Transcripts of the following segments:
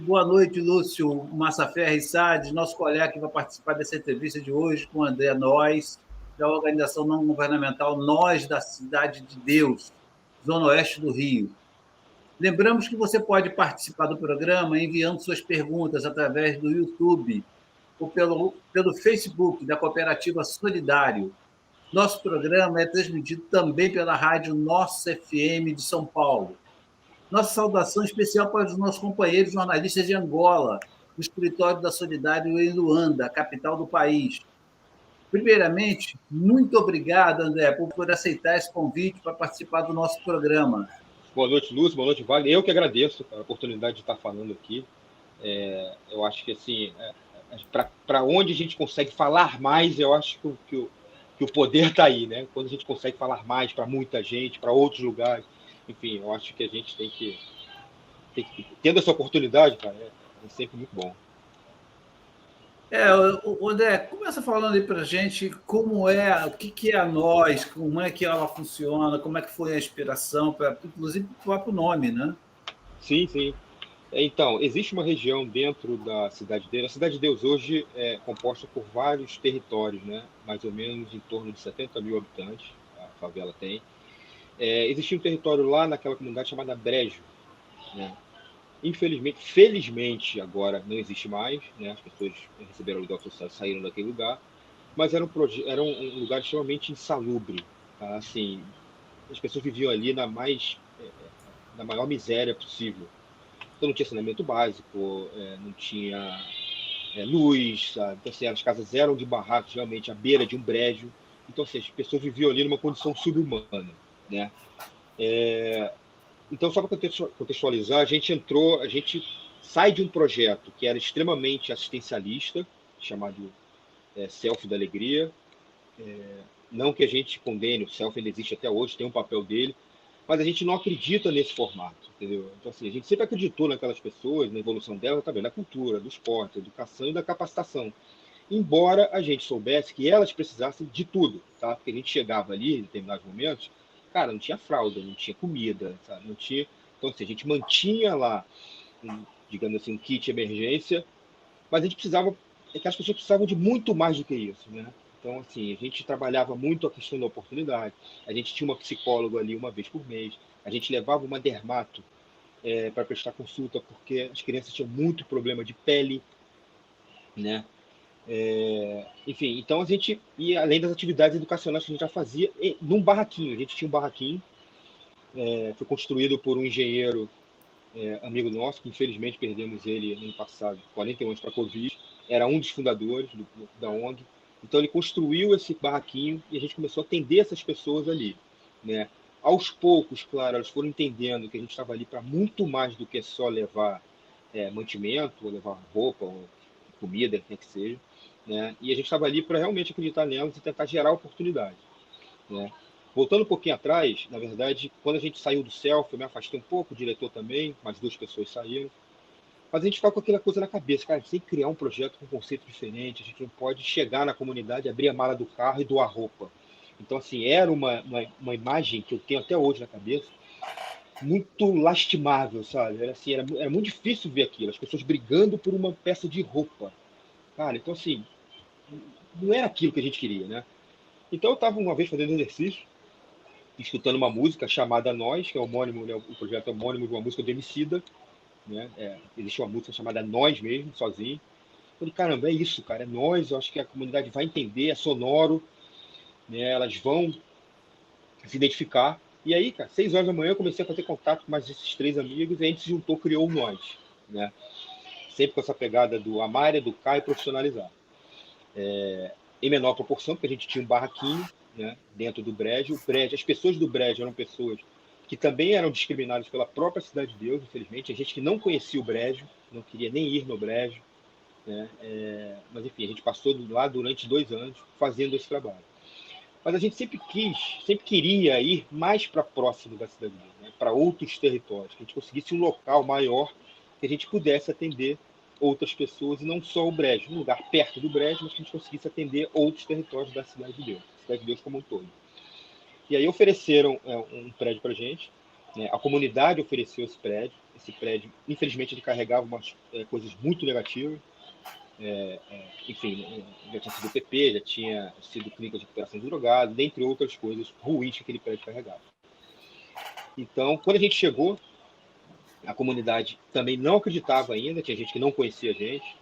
Boa noite, Lúcio Massaferri Sades, nosso colega que vai participar dessa entrevista de hoje com o André Nós, da organização não governamental Nós da Cidade de Deus, Zona Oeste do Rio. Lembramos que você pode participar do programa enviando suas perguntas através do YouTube ou pelo Facebook da Cooperativa Solidário. Nosso programa é transmitido também pela Rádio Nossa FM de São Paulo. Nossa saudação especial para os nossos companheiros jornalistas de Angola, do Escritório da Solidário em Luanda, capital do país. Primeiramente, muito obrigado, André, por aceitar esse convite para participar do nosso programa. Boa noite, Lúcio. Boa noite, Wagner. Eu que agradeço a oportunidade de estar falando aqui. Eu acho que, assim, para onde a gente consegue falar mais, eu acho que o poder está aí, né? Quando a gente consegue falar mais para muita gente, para outros lugares. Enfim, eu acho que a gente tem que tendo essa oportunidade, cara, é sempre muito bom. André, começa falando aí para a gente como é, o que é a Nós, como é que ela funciona, como é que foi a inspiração, inclusive o próprio nome, né? Sim, sim. Então, existe uma região dentro da Cidade de Deus. A Cidade de Deus hoje é composta por vários territórios, né? Mais ou menos em torno de 70 mil habitantes, a favela tem. Existia um território lá naquela comunidade chamada Brejo, né? Infelizmente, felizmente agora não existe mais, né? As pessoas receberam aluguel social e saíram daquele lugar, mas era um lugar extremamente insalubre, tá? Assim, as pessoas viviam ali na maior miséria possível. Então não tinha saneamento básico, não tinha luz, sabe? Então, assim, as casas eram de barracos, realmente, à beira de um brejo. Então, assim, as pessoas viviam ali numa condição subhumana, né? Então, só para contextualizar, a gente sai de um projeto que era extremamente assistencialista, chamado Selfie da Alegria. Não que a gente condene, o Selfie ainda existe até hoje, tem um papel dele, mas a gente não acredita nesse formato, entendeu? Então, assim, a gente sempre acreditou naquelas pessoas, na evolução delas, também da cultura, do esporte, da educação e da capacitação. Embora a gente soubesse que elas precisassem de tudo, tá? Porque a gente chegava ali, em determinados momentos, cara, não tinha fralda, não tinha comida, sabe? Não tinha... Então, assim, a gente mantinha lá, digamos assim, um kit emergência, mas a gente precisava, aquelas pessoas precisavam de muito mais do que isso, né? Então, assim, a gente trabalhava muito a questão da oportunidade, a gente tinha uma psicóloga ali uma vez por mês, a gente levava uma dermato para prestar consulta, porque as crianças tinham muito problema de pele, né? Enfim, então a gente, e além das atividades educacionais que a gente já fazia, num barraquinho, a gente tinha um barraquinho, foi construído por um engenheiro amigo nosso, que infelizmente perdemos ele no ano passado, 41 anos para a Covid, era um dos fundadores da ONG. Então ele construiu esse barraquinho e a gente começou a atender essas pessoas ali, né? Aos poucos, claro, elas foram entendendo que a gente estava ali para muito mais do que só levar mantimento, ou levar roupa, ou comida, quer que seja, né? E a gente estava ali para realmente acreditar nelas e tentar gerar oportunidade, né? Voltando um pouquinho atrás, na verdade, quando a gente saiu do selfie, eu me afastei um pouco, o diretor também, mais duas pessoas saíram. Mas a gente fica com aquela coisa na cabeça, cara, a gente tem que criar um projeto com um conceito diferente, a gente não pode chegar na comunidade, abrir a mala do carro e doar roupa. Então, assim, era uma imagem que eu tenho até hoje na cabeça, muito lastimável, sabe? Era muito difícil ver aquilo, as pessoas brigando por uma peça de roupa. Cara, então, assim, não era aquilo que a gente queria, né? Então, eu estava uma vez fazendo exercício, escutando uma música chamada Nós, que é homônimo, né, o projeto é homônimo de uma música do Emicida, né? Existe uma música chamada Nós mesmo, sozinho. Eu falei, caramba, é isso, cara, é nós, eu acho que a comunidade vai entender, é sonoro, né? Elas vão se identificar. E aí, cara, 6 horas da manhã eu comecei a fazer contato com mais esses três amigos e a gente se juntou, criou o Nós, né? Sempre com essa pegada do amar, educar e profissionalizar. Em menor proporção, porque a gente tinha um barraquinho, né, dentro do brejo. As pessoas do brejo eram pessoas que também eram discriminadas pela própria Cidade de Deus, infelizmente. A gente que não conhecia o brejo, não queria nem ir no brejo, né? Mas enfim, a gente passou lá durante 2 anos fazendo esse trabalho. Mas a gente sempre queria ir mais para próximo da Cidade de Deus, né, para outros territórios, que a gente conseguisse um local maior que a gente pudesse atender outras pessoas e não só o Brejo, um lugar perto do Brejo, mas que a gente conseguisse atender outros territórios da Cidade de Deus como um todo. E aí ofereceram um prédio para a gente, né? A comunidade ofereceu esse prédio. Esse prédio, infelizmente, ele carregava umas coisas muito negativas. Enfim, já tinha sido PP, já tinha sido clínica de recuperação de drogados, dentre outras coisas ruins que aquele prédio carregava. Então, quando a gente chegou, a comunidade também não acreditava ainda, tinha gente que não conhecia a gente.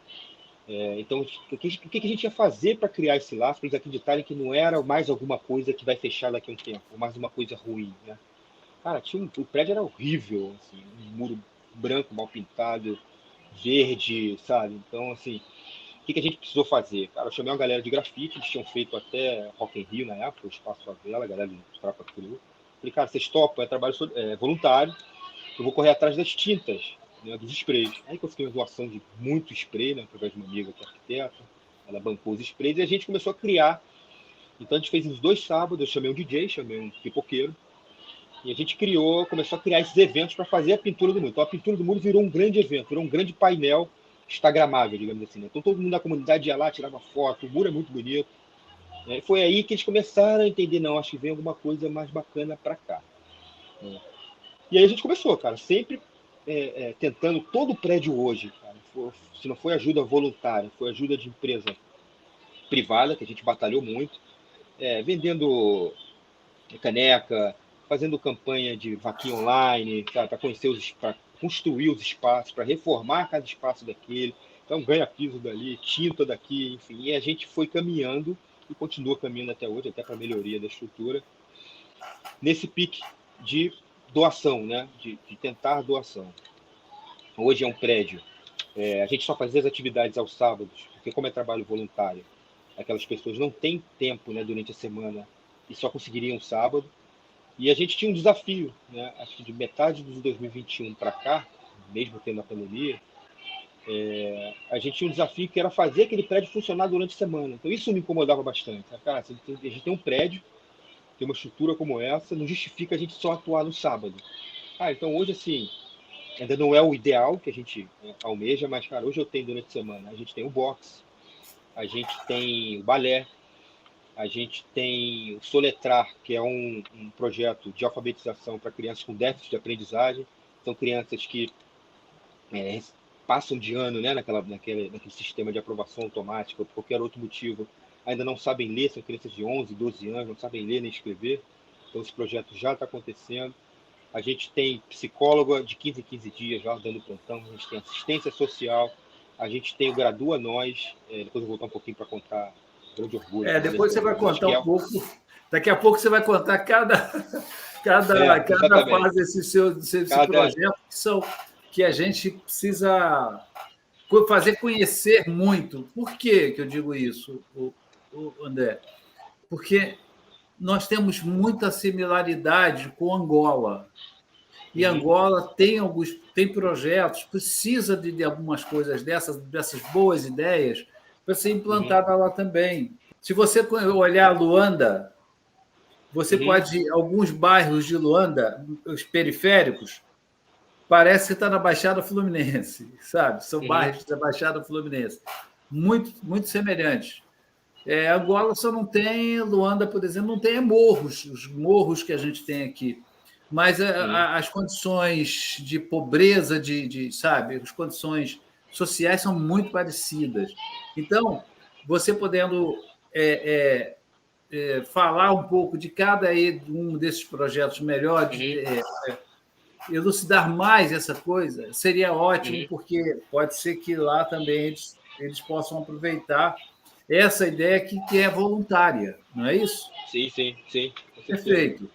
Então, o que a gente ia fazer para criar esse laço, para eles acreditarem que não era mais alguma coisa que vai fechar daqui a um tempo, ou mais uma coisa ruim, né? Cara, o prédio era horrível, assim, um muro branco, mal pintado, verde, sabe? Então, assim, o que a gente precisou fazer? Cara, eu chamei uma galera de grafite, eles tinham feito até Rock in Rio na época, o Espaço Favela, a galera do Tropa Cru. Falei, cara, vocês topam, é trabalho voluntário, eu vou correr atrás das tintas, né, dos sprays. Aí consegui uma doação de muito spray, né, através de uma amiga que é arquiteta, ela bancou os sprays e a gente começou a criar. Então a gente fez uns 2 sábados, eu chamei um DJ, chamei um pipoqueiro, e a gente começou a criar esses eventos para fazer a pintura do muro. Então a pintura do muro virou um grande evento, virou um grande painel instagramável, digamos assim, né? Então todo mundo da comunidade ia lá, tirava foto, o muro é muito bonito. E foi aí que eles começaram a entender, não, acho que vem alguma coisa mais bacana para cá. E aí a gente começou, cara, sempre tentando, todo o prédio hoje, cara, se não foi ajuda voluntária, foi ajuda de empresa privada, que a gente batalhou muito, vendendo caneca, fazendo campanha de vaquinha online, para conhecer para construir os espaços, para reformar cada espaço daquele, então ganha piso dali, tinta daqui, enfim, e a gente foi caminhando e continua caminhando até hoje, até para melhoria da estrutura, nesse pique de doação, né? De tentar doação. Hoje é um prédio, a gente só fazia as atividades aos sábados, porque como é trabalho voluntário, aquelas pessoas não têm tempo, né, durante a semana e só conseguiriam sábado. E a gente tinha um desafio, né? Acho que de metade de 2021 para cá, mesmo tendo a pandemia, a gente tinha um desafio que era fazer aquele prédio funcionar durante a semana. Então isso me incomodava bastante. Cara, a gente tem um prédio, tem uma estrutura como essa, não justifica a gente só atuar no sábado. Então hoje, assim, ainda não é o ideal que a gente almeja, mas, cara, hoje eu tenho durante a semana. A gente tem o boxe, a gente tem o balé, a gente tem o Soletrar, que é um projeto de alfabetização para crianças com déficit de aprendizagem. São crianças que passam de ano, né, naquele sistema de aprovação automática, ou por qualquer outro motivo, ainda não sabem ler, são crianças de 11, 12 anos, não sabem ler nem escrever. Então esse projeto já está acontecendo. A gente tem psicóloga de 15 em 15 dias lá dando plantão, a gente tem assistência social, a gente tem o Gradua Nós, depois eu vou voltar um pouquinho para contar o grande orgulho. Depois você vai contar um pouco, daqui a pouco você vai contar cada fase desse projeto, que a gente precisa fazer conhecer muito. Por que eu digo isso, André? Porque nós temos muita similaridade com Angola. E Angola tem projetos, precisa de algumas coisas dessas boas ideias para ser implantada lá também. Se você olhar Luanda, você pode... Alguns bairros de Luanda, os periféricos, parece que está na Baixada Fluminense, sabe? São bairros da Baixada Fluminense. Muito, muito semelhantes. Angola só não tem, Luanda, por exemplo, não tem morros, os morros que a gente tem aqui. Mas as condições de pobreza, sabe, as condições sociais são muito parecidas. Então, você podendo falar um pouco de cada um desses projetos melhor, elucidar mais essa coisa, seria ótimo, porque pode ser que lá também eles possam aproveitar essa ideia que é voluntária, não é isso? Sim. Perfeito.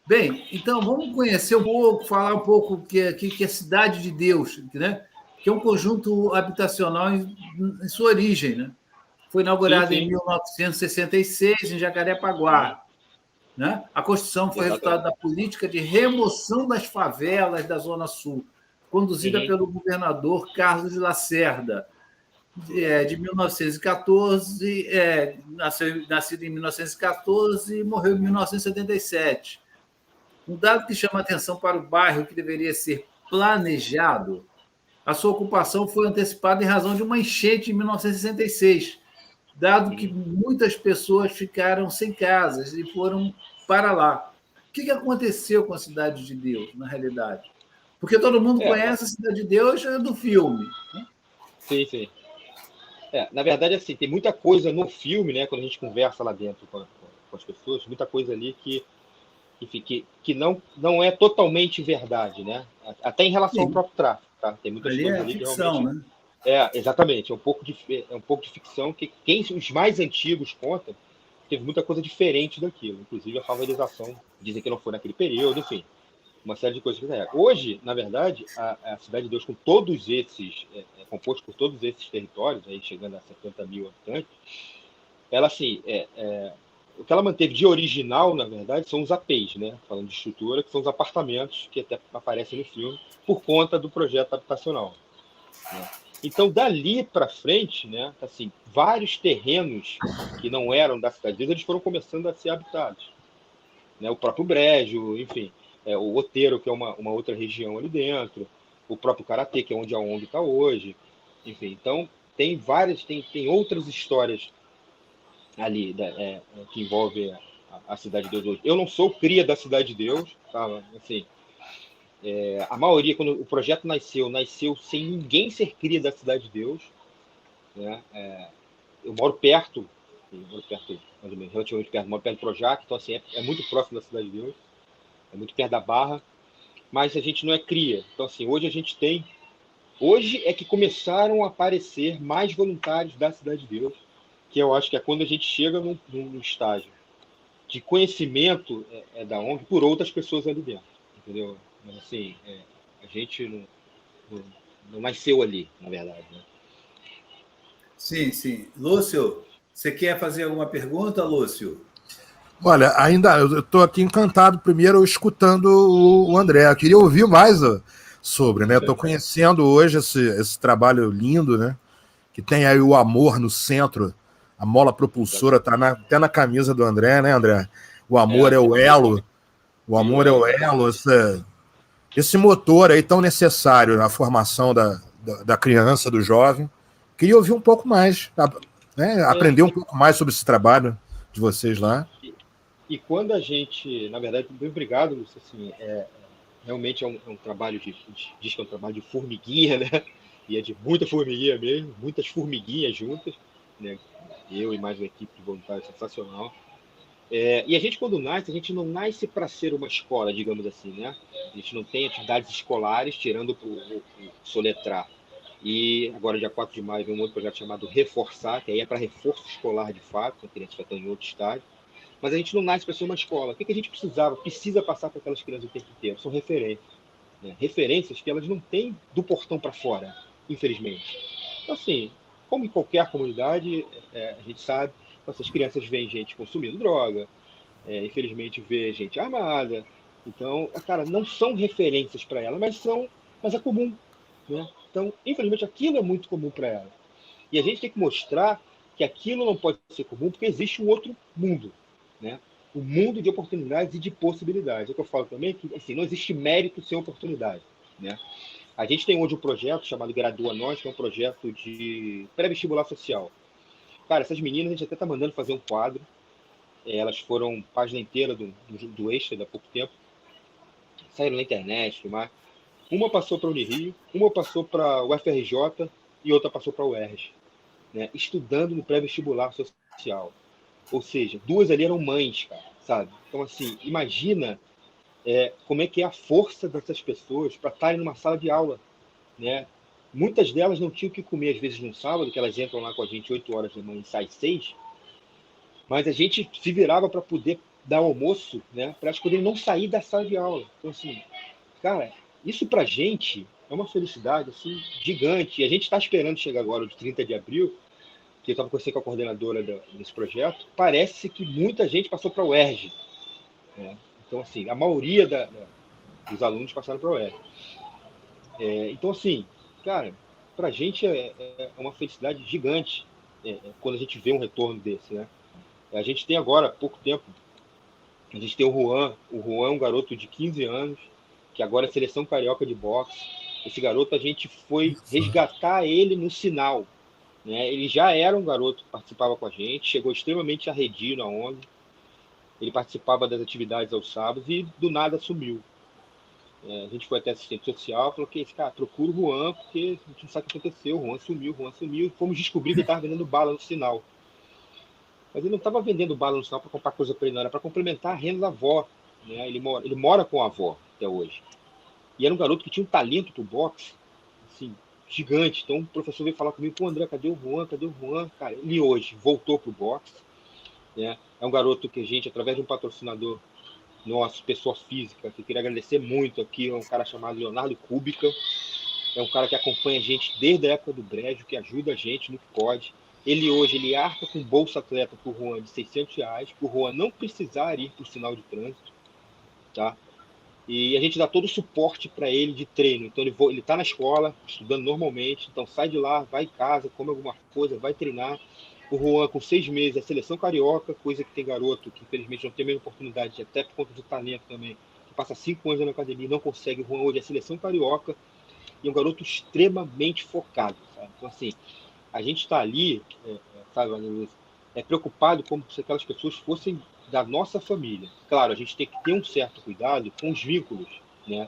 Bem, então vamos conhecer um pouco, falar um pouco que é Cidade de Deus, né? Que é um conjunto habitacional em sua origem, né? Foi inaugurado em 1966 em Jacarepaguá. Né? A construção foi resultado da política de remoção das favelas da Zona Sul, conduzida pelo governador Carlos de Lacerda, de 1914, nascido em 1914 e morreu em 1977. Um dado que chama a atenção para o bairro, que deveria ser planejado, a sua ocupação foi antecipada em razão de uma enchente em 1966, dado que muitas pessoas ficaram sem casas e foram para lá. que aconteceu com a Cidade de Deus, na realidade? Porque todo mundo conhece a Cidade de Deus do filme. Né? Sim, sim. Na verdade, assim, tem muita coisa no filme, né? Quando a gente conversa lá dentro com as pessoas, muita coisa ali que não é totalmente verdade, né? Até em relação ao Sim. próprio tráfico, tá? Tem muitas Ali coisas é ali que ficção, realmente... né? Exatamente. É um pouco de ficção que os mais antigos contam, teve muita coisa diferente daquilo. Inclusive a favelização, dizem que não foi naquele período, enfim. Uma série de coisas que é. Hoje, na verdade, a Cidade de Deus, com todos esses, composto por todos esses territórios, aí chegando a 70 mil habitantes, ela, assim, o que ela manteve de original, na verdade, são os APs, né? Falando de estrutura, que são os apartamentos que até aparecem no filme, por conta do projeto habitacional. Né? Então, dali para frente, né, assim, vários terrenos que não eram da Cidade de Deus, eles foram começando a ser habitados. Né? O próprio Brejo, enfim, o Outeiro, que é uma outra região ali dentro, o próprio Karatê, que é onde a ONG está hoje. Enfim, então, tem outras histórias ali que envolvem a Cidade de Deus hoje. Eu não sou cria da Cidade de Deus, tá? Assim, a maioria, quando o projeto nasceu sem ninguém ser cria da Cidade de Deus. Né? Eu moro perto, mais ou menos, relativamente perto, moro perto do Projac, então assim, é muito próximo da Cidade de Deus, é muito perto da Barra, mas a gente não é cria. Então assim, hoje é que começaram a aparecer mais voluntários da Cidade de Deus, que eu acho que é quando a gente chega num estágio de conhecimento da ONG por outras pessoas ali dentro, entendeu? Mas assim, a gente não, não nasceu ali, na verdade, né? Sim, sim. Lúcio, você quer fazer alguma pergunta, Lúcio? Olha, ainda eu estou aqui encantado, primeiro, escutando o André. Eu queria ouvir mais sobre, né? Estou conhecendo hoje esse trabalho lindo, né? Que tem aí o amor no centro, a mola propulsora está até na camisa do André, né, André? O amor é o elo, o amor é o elo, esse motor aí tão necessário na formação da criança, do jovem. Queria ouvir um pouco mais, né? Aprender um pouco mais sobre esse trabalho de vocês lá. E quando a gente, na verdade, muito obrigado, Lúcio, assim, realmente é um trabalho diz que é um trabalho de formiguinha, né? E é de muita formiguinha mesmo, muitas formiguinhas juntas, né? Eu e mais uma equipe de voluntários sensacional. E a gente, quando nasce, a gente não nasce para ser uma escola, digamos assim, né? A gente não tem atividades escolares, tirando o soletrar. E agora, dia 4 de maio, vem um outro projeto chamado Reforçar, que aí é para reforço escolar de fato, a criança já está em outro estágio. Mas a gente não nasce para ser uma escola. O que a gente precisa passar para aquelas crianças o tempo inteiro? São referências. Né? Referências que elas não têm do portão para fora, infelizmente. Então, assim, como em qualquer comunidade, a gente sabe, essas crianças veem gente consumindo droga, infelizmente vê gente armada. Então, cara, não são referências para ela, mas é comum. Né? Então, infelizmente, aquilo é muito comum para ela. E a gente tem que mostrar que aquilo não pode ser comum porque existe um outro mundo. Né? Um mundo de oportunidades e de possibilidades. É o que eu falo também, que assim, não existe mérito sem oportunidade. Né? A gente tem hoje um projeto chamado Gradua Nós, que é um projeto de pré-vestibular social. Cara, essas meninas a gente até está mandando fazer um quadro. Elas foram página inteira do Extra, há pouco tempo. Saíram na internet, tudo mais. Uma passou para a Unirio, uma passou para o UFRJ e outra passou para o UERJ. Né? Estudando no pré-vestibular social. Ou seja, duas ali eram mães, cara, sabe? Então, assim, imagina como é que é a força dessas pessoas para estarem numa sala de aula, né? Muitas delas não tinham o que comer, às vezes, no sábado, que elas entram lá com a gente 8 horas da manhã e saem 6, mas a gente se virava para poder dar almoço, né? Para elas poderem não sair da sala de aula. Então, assim, cara, isso para a gente é uma felicidade, assim, gigante. E a gente está esperando chegar agora, o de 30 de abril, que eu estava conversando com a coordenadora desse projeto, parece que muita gente passou para o UERJ. Né? Então, assim, a maioria dos alunos passaram para o UERJ. Então, assim, cara, para a gente é uma felicidade gigante quando a gente vê um retorno desse, né? A gente tem agora, há pouco tempo, a gente tem o Juan. O Juan é um garoto de 15 anos, que agora é seleção carioca de boxe. Esse garoto, a gente foi resgatar ele no Sinal. Né? Ele já era um garoto que participava com a gente, chegou extremamente arredio na ONG. ele participava das atividades aos sábados e do nada sumiu. A gente foi até assistente social, falou que esse cara, procura o Juan, porque a gente não sabe o que aconteceu, o Juan sumiu, fomos descobrir que ele estava vendendo bala no sinal. Mas ele não estava vendendo bala no sinal para comprar coisa para ele, não, era para complementar a renda da avó. Né? Ele mora com a avó até hoje. E era um garoto que tinha um talento pro boxe, assim, gigante. Então o professor veio falar comigo, pô, André, cadê o Juan? Cara, ele hoje voltou pro boxe. Né? É um garoto que a gente, através de um patrocinador nosso, pessoa física, que eu queria agradecer muito aqui, é um cara chamado Leonardo Kubica. É um cara que acompanha a gente desde a época do Brejo, que ajuda a gente no que pode. Ele hoje, ele arca com bolsa atleta pro Juan de R$600, pro Juan não precisar ir pro sinal de trânsito, tá? E a gente dá todo o suporte para ele de treino. Então ele está na escola, estudando normalmente, então sai de lá, vai em casa, come alguma coisa, vai treinar. O Juan, com 6 meses, é seleção carioca, coisa que tem garoto que infelizmente não tem a mesma oportunidade, até por conta do talento também, que passa 5 anos na academia e não consegue. O Juan hoje é seleção carioca e é um garoto extremamente focado, sabe? Então, assim, a gente está ali, sabe, preocupado como se aquelas pessoas fossem da nossa família. Claro, a gente tem que ter um certo cuidado com os vínculos, né?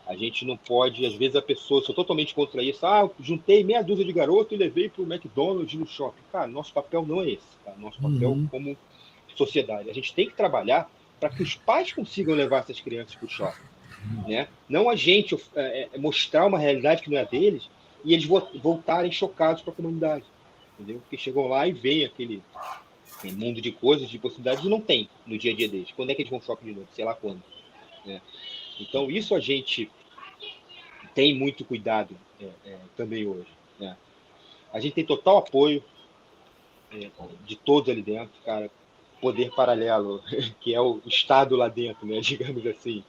A gente não pode, às vezes a pessoa, sou totalmente contra isso, juntei meia dúzia de garoto e levei para o McDonald's no shopping. Cara, nosso papel não é esse, tá? Nosso papel como sociedade. A gente tem que trabalhar para que os pais consigam levar essas crianças para o shopping, né? Não a gente mostrar uma realidade que não é deles e eles voltarem chocados para a comunidade, entendeu? Porque chegam lá e veem aquele mundo de coisas, de possibilidades, e não tem no dia a dia deles. Quando é que eles vão ao shopping de novo? Sei lá quando. Né? Então, isso a gente tem muito cuidado também hoje. Né? A gente tem total apoio de todos ali dentro, cara. Poder paralelo, que é o Estado lá dentro, né? Digamos assim.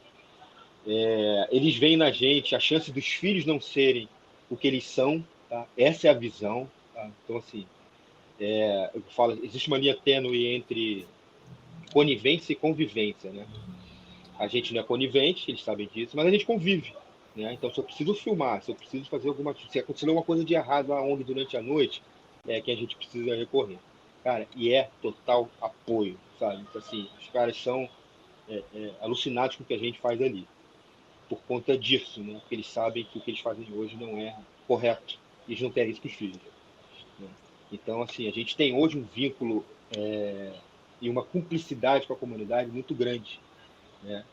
Eles veem na gente a chance dos filhos não serem o que eles são. Tá? Essa é a visão. Tá? Então, assim, eu falo, existe uma linha tênue entre conivência e convivência, né? A gente não é conivente, eles sabem disso, mas a gente convive, né? Então, se eu preciso filmar, se eu preciso fazer se acontecer alguma coisa de errado na ONG durante a noite, é que a gente precisa recorrer. Cara, e total apoio, sabe? Então, assim, os caras são alucinados com o que a gente faz ali, por conta disso, né? Porque eles sabem que o que eles fazem hoje não é correto, e eles não querem isso para os filhos. Então, assim, a gente tem hoje um vínculo e uma cumplicidade com a comunidade muito grande. Né?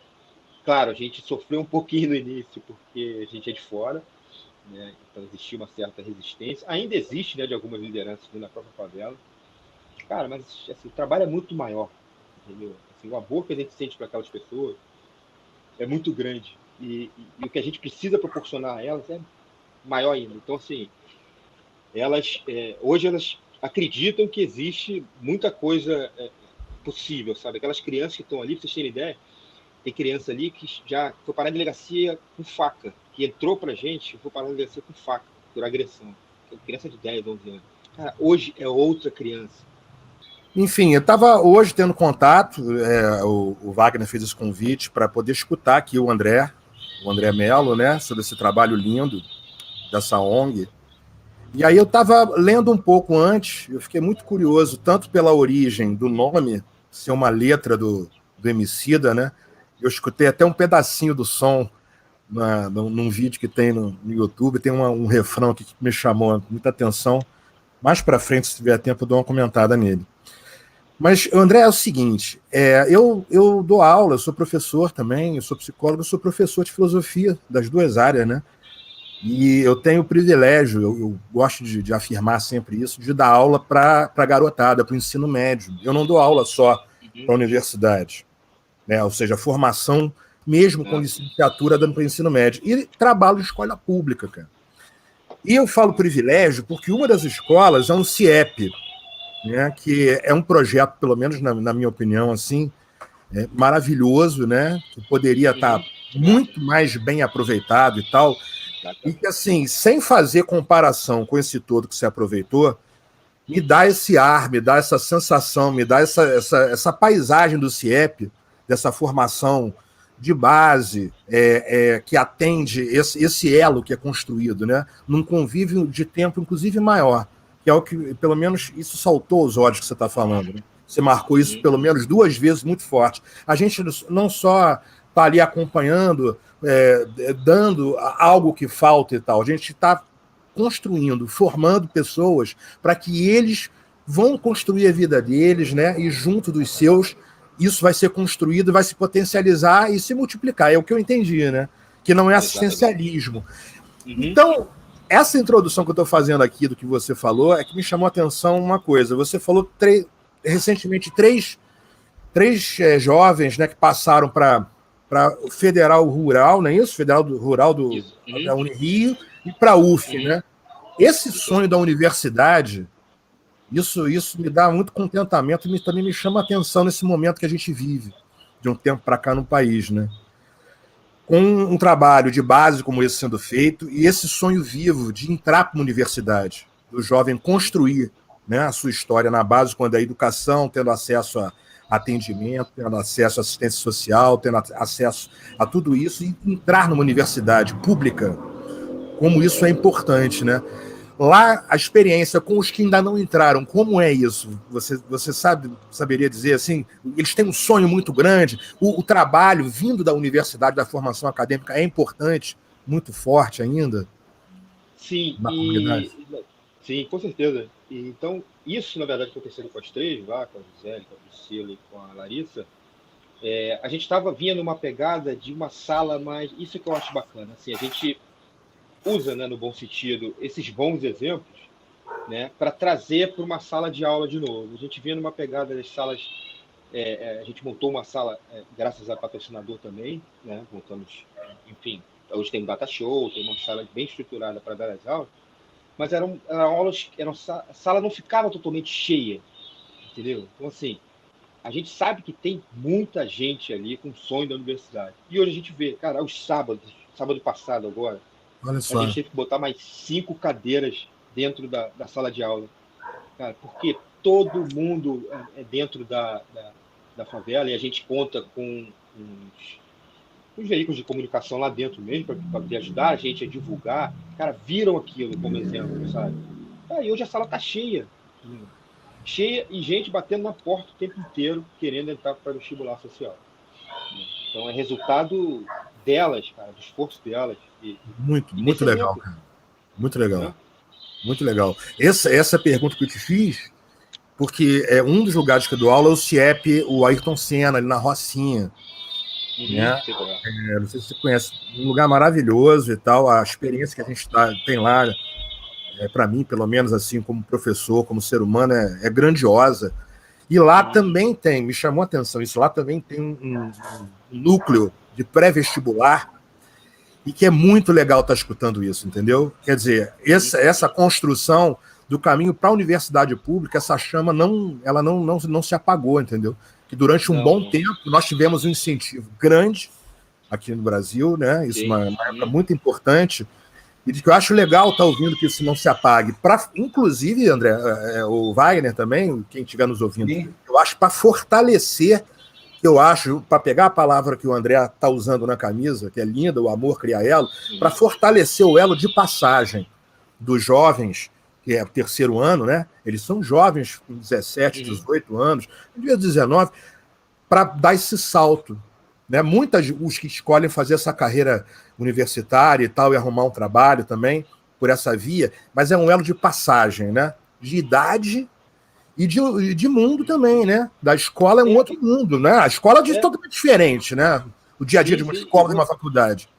Claro, a gente sofreu um pouquinho no início, porque a gente é de fora, né? Então existia uma certa resistência. Ainda existe, né, de algumas lideranças na própria favela. Cara, mas assim, o trabalho é muito maior, entendeu? Assim, o amor que a gente sente para aquelas pessoas é muito grande. E o que a gente precisa proporcionar a elas é maior ainda. Então, assim, hoje elas acreditam que existe muita coisa possível, sabe? Aquelas crianças que estão ali, pra vocês terem ideia, tem criança ali que já foi parar na delegacia com faca, que entrou pra gente, foi parar na delegacia com faca, por agressão. Criança de 10, 11 anos. Cara, hoje é outra criança. Enfim, eu estava hoje tendo contato, o Wagner fez esse convite para poder escutar aqui o André Mello, né, sobre esse trabalho lindo dessa ONG. E aí eu estava lendo um pouco antes, eu fiquei muito curioso, tanto pela origem do nome, ser uma letra do Emicida, né? Eu escutei até um pedacinho do som num vídeo que tem no YouTube, tem um refrão aqui que me chamou muita atenção. Mais para frente, se tiver tempo, eu dou uma comentada nele. Mas, André, é o seguinte, eu dou aula, eu sou professor também, eu sou psicólogo, eu sou professor de filosofia das duas áreas, né? E eu tenho o privilégio, eu gosto de afirmar sempre isso, de dar aula para a garotada, para o ensino médio. Eu não dou aula só para a universidade, né? Ou seja, formação mesmo com licenciatura dando para o ensino médio. E trabalho de escola pública, cara. E eu falo privilégio porque uma das escolas é um CIEP, né? Que é um projeto, pelo menos na minha opinião, assim, maravilhoso, né? Que poderia estar muito mais bem aproveitado e tal. E que, assim, sem fazer comparação com esse todo que você aproveitou, me dá esse ar, me dá essa sensação, me dá essa paisagem do CIEP, dessa formação de base, que atende esse elo que é construído, né? Num convívio de tempo, inclusive, maior, que é o que, pelo menos, isso saltou os olhos que você está falando, né? Você marcou isso pelo menos 2 vezes muito forte. A gente não só está ali acompanhando, dando algo que falta e tal, a gente está construindo, formando pessoas para que eles vão construir a vida deles, né? E junto dos seus, isso vai ser construído, vai se potencializar e se multiplicar. É o que eu entendi, né? Que não é assistencialismo. Então, essa introdução que eu estou fazendo aqui do que você falou é que me chamou a atenção uma coisa. Você falou recentemente três jovens, né, que passaram para o Federal Rural, não é isso? Federal Rural da Unirio e para a UF, né? Esse sonho da universidade, isso me dá muito contentamento e também me chama a atenção nesse momento que a gente vive, de um tempo para cá no país, né? Com um trabalho de base como esse sendo feito e esse sonho vivo de entrar para uma universidade, do jovem construir, né, a sua história na base, quando é a educação, tendo acesso a atendimento, tendo acesso à assistência social, tendo acesso a tudo isso e entrar numa universidade pública, como isso é importante, né? Lá, a experiência com os que ainda não entraram, como é isso? Você saberia dizer assim? Eles têm um sonho muito grande, o trabalho vindo da universidade, da formação acadêmica é importante, muito forte ainda? Sim, sim, com certeza. Então, isso, na verdade, acontecendo com as três, lá, com a Gisele, com a Priscila e com a Larissa, a gente estava vindo numa pegada de uma sala mais... Isso que eu acho bacana. Assim, a gente usa, né, no bom sentido, esses bons exemplos, né, para trazer para uma sala de aula de novo. A gente vinha numa pegada das salas... a gente montou uma sala, graças a patrocinador também, né, montamos, enfim, hoje tem um data show, tem uma sala bem estruturada para dar as aulas, mas eram aulas, a sala não ficava totalmente cheia, entendeu? Então, assim, a gente sabe que tem muita gente ali com sonho da universidade. E hoje a gente vê, cara, os sábado passado agora, olha só, a gente teve que botar mais 5 cadeiras dentro da sala de aula, cara, porque todo mundo é dentro da favela e a gente conta com os veículos de comunicação lá dentro mesmo, para poder ajudar a gente a divulgar. Cara, viram aquilo como exemplo, sabe? E hoje a sala tá cheia. Cheia e gente batendo na porta o tempo inteiro, querendo entrar para o vestibular social. Então é resultado delas, cara, do esforço delas. Muito legal, cara. Muito legal. Muito legal. Essa pergunta que eu te fiz, porque um dos lugares que eu dou aula é o CIEP, o Ayrton Senna, ali na Rocinha. Né? Não sei se você conhece, um lugar maravilhoso e tal, a experiência que a gente tem lá, para mim, pelo menos assim, como professor, como ser humano, é grandiosa. E lá também tem, me chamou a atenção isso, lá também tem um núcleo de pré-vestibular e que é muito legal estar escutando isso, entendeu? Quer dizer, essa construção do caminho para a universidade pública, essa chama não se apagou, entendeu? Que durante um bom tempo nós tivemos um incentivo grande aqui no Brasil, né? Isso é uma época muito importante, e que eu acho legal estar ouvindo que isso não se apague. Inclusive, André, o Wagner também, quem estiver nos ouvindo, eu acho para fortalecer, para pegar a palavra que o André está usando na camisa, que é linda, o amor cria elo, para fortalecer o elo de passagem dos jovens, que é o 3º ano, né? Eles são jovens, com 17, 18 anos, 19, para dar esse salto. Né? Os que escolhem fazer essa carreira universitária e tal, e arrumar um trabalho também por essa via, mas é um elo de passagem, né? De idade e de mundo também, né? Da escola é um outro mundo, né? A escola é totalmente diferente, né? O dia a dia de uma escola, de uma faculdade.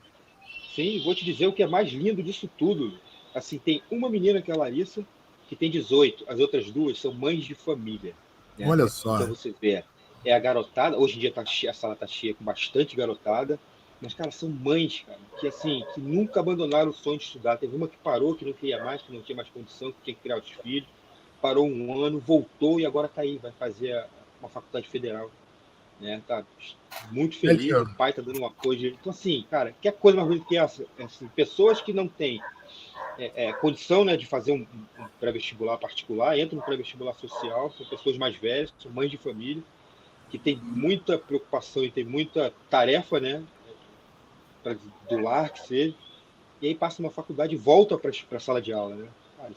Sim, vou te dizer o que é mais lindo disso tudo. Assim, tem uma menina que é a Larissa, que tem 18, as outras 2 são mães de família. Né? Olha só. Então você vê, é a garotada, hoje em dia a sala tá cheia com bastante garotada, mas, cara, são mães, cara, que nunca abandonaram o sonho de estudar. Teve uma que parou, que não queria mais, que não tinha mais condição, que tinha que criar os filhos, parou um ano, voltou e agora tá aí, vai fazer uma faculdade federal. Né? Tá muito feliz, o pai tá dando um apoio. Então, assim, cara, que coisa mais bonita que essa? Assim, pessoas que não têm condição, né, de fazer um pré-vestibular particular, entram no pré-vestibular social, são pessoas mais velhas, são mães de família, que tem muita preocupação e tem muita tarefa, né, do lar, que seja, e aí passa uma faculdade e volta para a sala de aula. Né?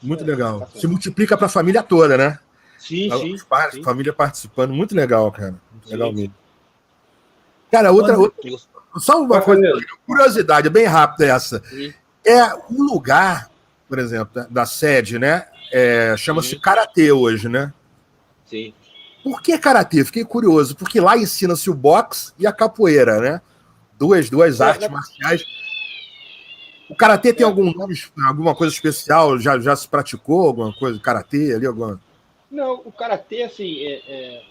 Muito legal. Se multiplica para a família toda, né? Sim, sim. Família participando, muito legal, cara. Muito legal mesmo. Cara, outra. Só uma coisa, curiosidade, bem rápida essa. É um lugar, por exemplo, da sede, né? Chama-se Karatê hoje, né? Sim. Por que Karatê? Fiquei curioso, porque lá ensina-se o boxe e a capoeira, né? Duas artes marciais. O Karatê tem algum nome, alguma coisa especial? Já se praticou alguma coisa? Karatê ali, alguma... Não, o Karatê, assim,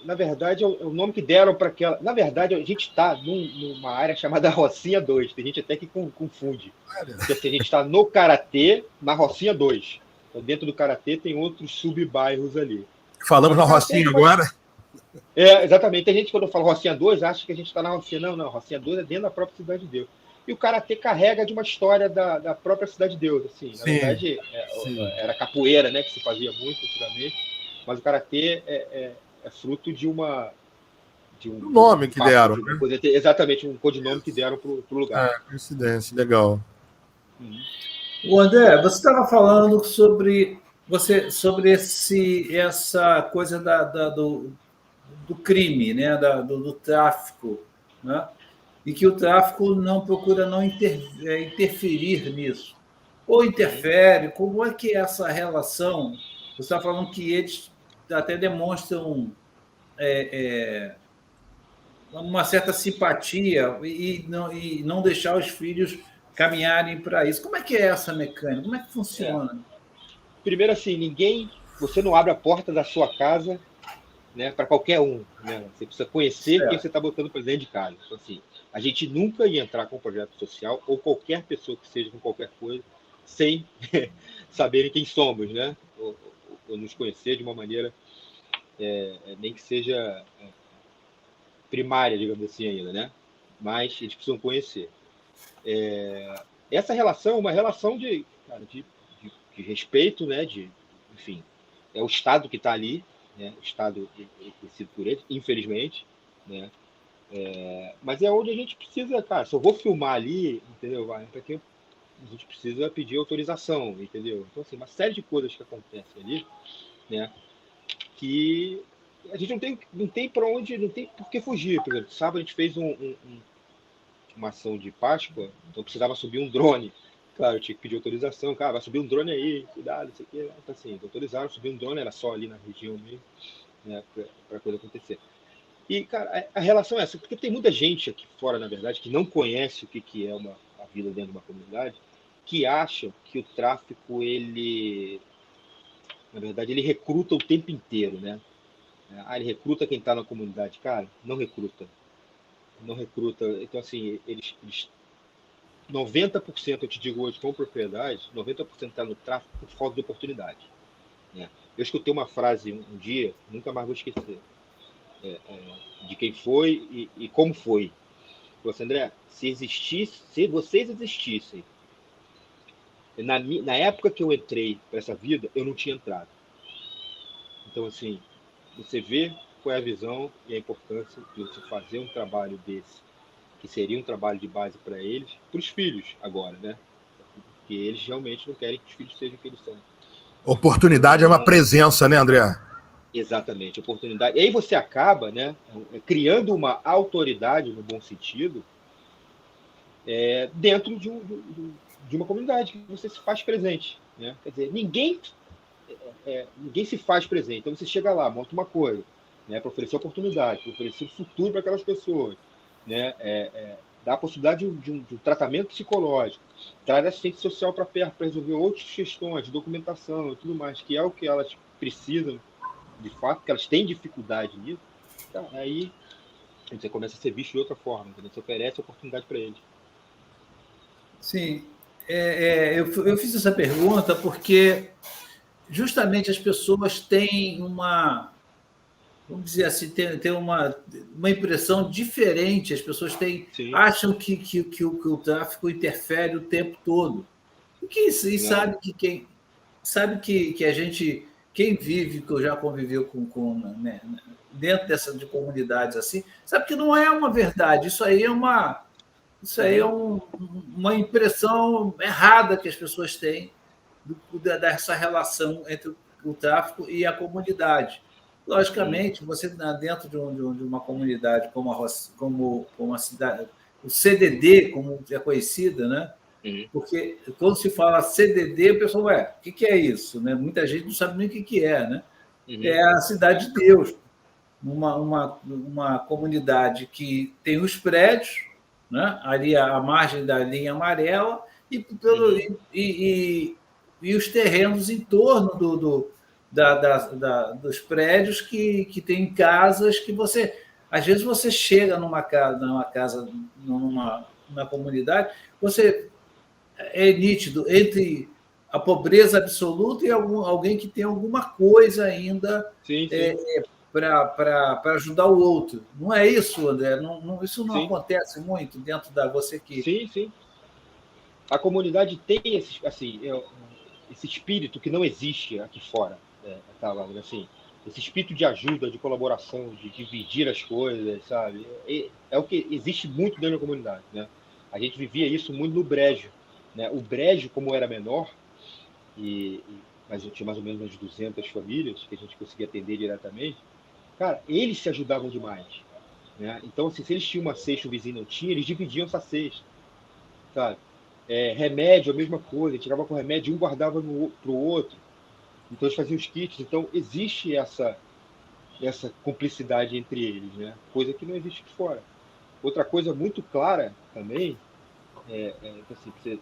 na verdade, é o nome que deram para aquela... Na verdade, a gente está numa área chamada Rocinha 2. Tem gente até que confunde. Porque assim, a gente está no Karatê, na Rocinha 2. Então, dentro do Karatê tem outros sub-bairros ali. Falamos na Rocinha agora? Exatamente. Tem gente, quando fala Rocinha 2, acha que a gente está na Rocinha. Não, Rocinha 2 é dentro da própria Cidade de Deus. E o Karatê carrega de uma história da própria Cidade de Deus. Assim. Na verdade, era capoeira, né, que se fazia muito antigamente. Mas o Karatê é fruto de um nome que deram. Né? Exatamente, um codinome que deram para o lugar. Coincidência, legal. O André, você estava falando sobre essa coisa do crime, né? do tráfico, né? E que o tráfico não procura não interferir nisso. Ou interfere, como é que é essa relação? Você está falando que eles até demonstram uma certa simpatia e não deixar os filhos caminharem para isso. Como é que é essa mecânica? Como é que funciona? Primeiro, assim, você não abre a porta da sua casa, né, para qualquer um. Né? Você precisa conhecer quem você está botando para dentro de casa. Então, assim, a gente nunca ia entrar com um projeto social ou qualquer pessoa que seja com qualquer coisa sem saberem quem somos, né? Ou nos conhecer de uma maneira nem que seja primária, digamos assim, ainda, né? Mas eles precisam conhecer. Essa relação é uma relação de respeito, né? Enfim, é o Estado que está ali, né? O Estado conhecido por eles, infelizmente, né? Mas é onde a gente precisa, cara. Se eu vou filmar ali, entendeu? Porque a gente precisa pedir autorização, entendeu? Então, assim, uma série de coisas que acontecem ali, né? Que a gente não tem para onde, não tem por que fugir. Por exemplo, sábado a gente fez uma ação de Páscoa, então precisava subir um drone. Claro, eu tinha que pedir autorização. Cara, vai subir um drone aí, cuidado, isso aqui. Então, assim, autorizaram, subir um drone, era só ali na região mesmo, né, para a coisa acontecer. E, cara, a relação é essa, porque tem muita gente aqui fora, na verdade, que não conhece o que é a vida dentro de uma comunidade, que acha que o tráfico, na verdade, ele recruta o tempo inteiro, né? Ele recruta quem está na comunidade. Cara, não recruta. Não recruta. Então, assim, eles 90%, eu te digo hoje com propriedade, 90% está no tráfico por falta de oportunidade. Né? Eu escutei uma frase um dia, nunca mais vou esquecer, de quem foi e como foi. Você, André, se vocês existissem, na época que eu entrei para essa vida, eu não tinha entrado. Então, assim, você vê qual é a visão e a importância de você fazer um trabalho desse, que seria um trabalho de base para eles, para os filhos agora, né? Porque eles realmente não querem que os filhos sejam o que eles são. Oportunidade é uma presença, né, André? Exatamente, oportunidade. E aí você acaba, né, criando uma autoridade, no bom sentido, dentro de uma comunidade que você se faz presente. Né? Quer dizer, ninguém se faz presente. Então você chega lá, monta uma coisa, né, para oferecer oportunidade, para oferecer futuro para aquelas pessoas, né, dá a possibilidade de um tratamento psicológico, traz assistente social para perto para resolver outras questões de documentação e tudo mais, que é o que elas precisam, de fato, que elas têm dificuldade nisso. Tá? Aí você começa a ser visto de outra forma, entendeu? Você oferece oportunidade para eles. Sim, eu fiz essa pergunta porque justamente as pessoas têm vamos dizer assim, tem uma impressão diferente. As pessoas acham que o tráfico interfere o tempo todo. E sabe que a gente, quem vive, que eu já conviveu né, dentro de comunidades assim, sabe que não é uma verdade. Isso aí é uma impressão errada que as pessoas têm dessa relação entre o tráfico e a comunidade. Logicamente, você dentro de uma comunidade como a cidade, o CDD, como é conhecida, né? Porque quando se fala CDD, o pessoal, o que é isso? Né? Muita gente não sabe nem o que é, né? É a Cidade de Deus, uma comunidade que tem os prédios, né? Ali à margem da linha amarela, e os terrenos em torno dos prédios que tem casas que você. Às vezes você chega numa casa, numa comunidade, você é nítido entre a pobreza absoluta e alguém que tem alguma coisa ainda Sim, sim. para ajudar o outro. Não é isso, André? Isso não Sim. acontece muito dentro da você que. Sim, sim. A comunidade tem esse espírito que não existe aqui fora. Assim, esse espírito de ajuda, de colaboração, de dividir as coisas, sabe? É o que existe muito dentro da comunidade, né? A gente vivia isso muito no Brejo, né? O Brejo, como era menor, mas eu tinha mais ou menos umas 200 famílias que a gente conseguia atender diretamente, cara, eles se ajudavam demais, né? Então, assim, se eles tinham uma cesta, o vizinho não tinha, eles dividiam essa cesta, sabe? Remédio, a mesma coisa, tirava com remédio, um guardava para o outro, então eles faziam os kits, então existe essa cumplicidade entre eles, né? Coisa que não existe aqui fora. Outra coisa muito clara também, assim, pra você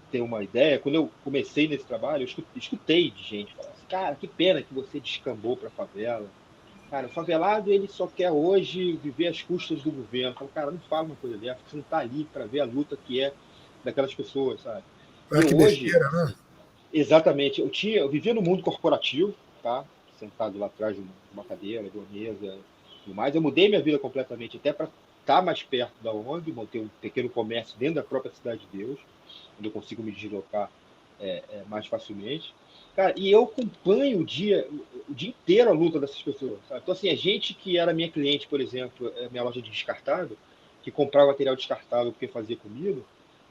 ter uma ideia, quando eu comecei nesse trabalho, eu escutei de gente falar assim, cara, que pena que você descambou para a favela. Cara, o favelado, ele só quer hoje viver às custas do governo. Eu falo, cara, não fala uma coisa dessa, você não está ali para ver a luta que é daquelas pessoas, sabe? E Que hoje, besteira, né? exatamente, eu vivia no mundo corporativo, tá? Sentado lá atrás de uma cadeira, de uma mesa, tudo mais. Eu mudei minha vida completamente, até para estar mais perto da ONG, montei um pequeno comércio dentro da própria Cidade de Deus, onde eu consigo me deslocar mais facilmente. Cara, e eu acompanho o dia inteiro a luta dessas pessoas. Sabe? Então, assim, a gente que era minha cliente, por exemplo, minha loja de descartável, que comprava material descartável porque fazia comigo,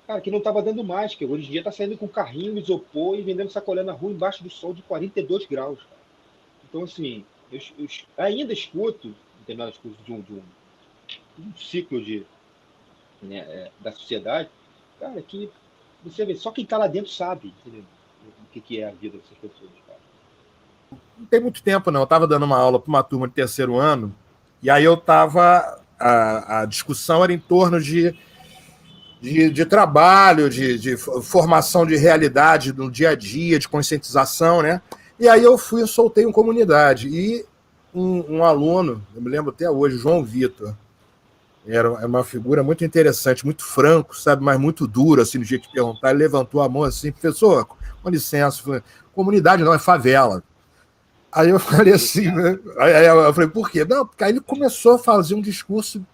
cara, que não estava dando mais, que hoje em dia está saindo com carrinho, isopor e vendendo sacolé na rua embaixo do sol de 42 graus. Cara. Então, assim, eu ainda escuto, em determinadas coisas de um ciclo da sociedade, cara, que você vê, só quem está lá dentro sabe, entendeu? O que é a vida dessas pessoas, cara. Não tem muito tempo, não. Eu estava dando uma aula para uma turma de terceiro ano, e aí eu estava. A discussão era em torno de trabalho, de formação de realidade no dia a dia, de conscientização, né? E aí eu fui e soltei uma comunidade. E um aluno, eu me lembro até hoje, João Vitor, era uma figura muito interessante, muito franco, sabe, mas muito duro, assim, no jeito de perguntar. Ele levantou a mão assim, professor, com licença, falei, comunidade não, é favela. Aí eu falei assim, né? Aí eu falei, por quê? Não, porque aí ele começou a fazer um discurso